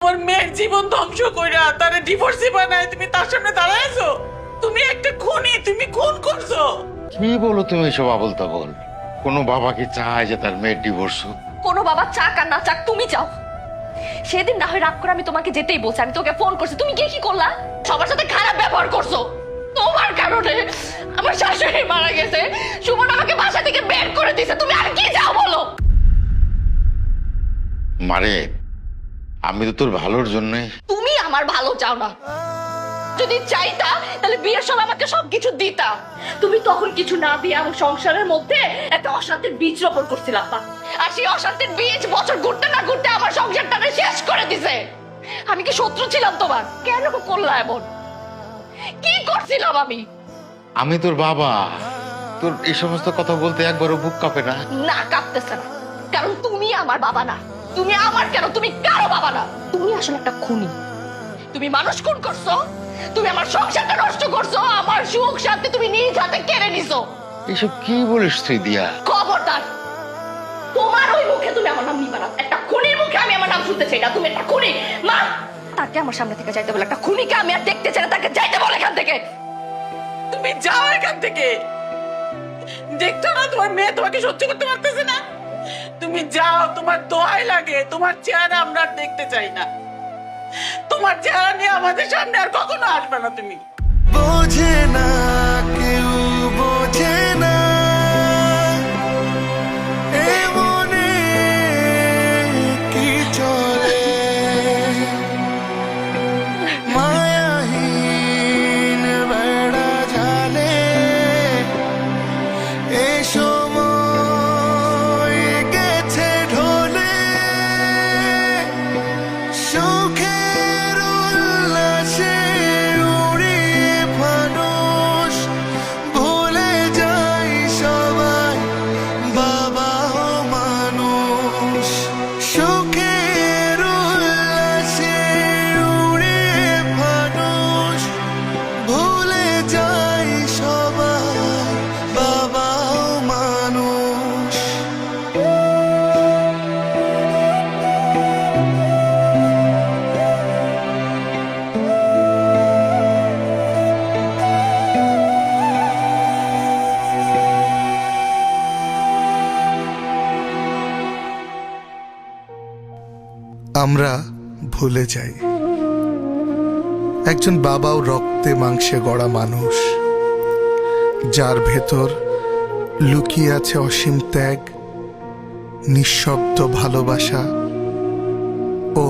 তোমার মেয়ের জীবন ধ্বংস কইরা তারে ডিভোর্সি বানায় তুমি তার সামনে দাঁড়ায়ছো। তুমি একটা খুনি, তুমি খুন করছো। কি বলো তুমি এসব আবল তাবল? কোনো বাবা কি চায় যে তার মেয়ের ডিভোর্স হোক? কোনো বাবা চাক আর না চাক তুমি চাও। সেদিন না হয় রাগ করে আমি তোমাকে যেতেই বলছি, আমি তোকে ফোন করছি, তুমি গিয়ে কি করলা? সবার সাথে খারাপ ব্যবহার করছো। তোমার কারণে আমার শাশুড়ি মারা গেছে, সুমন আমাকে বাসা থেকে বের করে দিয়েছে, তুমি আর কি চাও বলো? মারে, আমি তো তোর ভালোর জন্যই। তুমি আমার ভালো চাও না। যদি চাইতা তাহলে বিয়ের সময় আমাকে সবকিছু দিতা। তুমি তখন কিছু না দিয়ে আমার সংসারের মধ্যে একটা অশান্তির বীজ রোপণ করছিলা। আর সেই অশান্তির বীজ বছর ঘুরতে না ঘুরতে আমার সংসারটাকে শেষ করে দিছে। আমি কি শত্রু ছিলাম তোমার? কেন করলা এমন? কি করছিলাম আমি? আমি তোর বাবা, তোর এই সমস্ত কথা বলতে একবারও বুক কাঁপে না? না, কাঁপতেছে না, কারণ তুমি আমার বাবা না। তুমি আমার কেন, তুমি কারো বাবা না। তুমি আসলে একটা খুনি। তুমি মানুষ খুন করছো, তুমি আমার সংসারটা নষ্ট করছো, আমার সুখ শান্তি তুমি নিজ হাতে কেড়ে নিছো। এসব কি বলিস তুই দিয়া? খবরদার, তোমার ওই মুখে তুমি আমার নাম নিবা না। একটা খুনির মুখে আমি আমার নাম শুনতে চাই না। তুমি একটা খুনি মা, তাকে আমার সামনে থেকে যাইতে বলে। একটা খুনিকে আমি আর দেখতে চাই না, তাকে যাইতে বলে এখান থেকে। তুমি যাও এখান থেকে। দেখছো না তোমার মেয়ে তোমাকে সহ্য করতে পারতেছে না। তুমি যাও, তোমার দোহাই লাগে। তোমার চেহারা আমরা আর দেখতে চাই না। তোমার চেহারা নিয়ে আমাদের সামনে আর কখনো আসবে না তুমি। বোঝে না কেউ, বোঝে না এ মনে কি চলে। মায়াহীন বেড়া জালে এ সময় গেছে ঢলে। সুখের উল্লাসে উড়িয়ে মানুষ ভুলে যায় সবাই বাবা ও মানুষ। সুখের উল্লাসে উড়িয়ে মানুষ ভুলে যায় সবাই বাবা ও মানুষ। আমরা ভুলে যাই একজন বাবাও রক্তে মাংসে গড়া মানুষ, যার ভেতর লুকিয়ে আছে অসীম ত্যাগ, নিঃশব্দ ভালোবাসা ও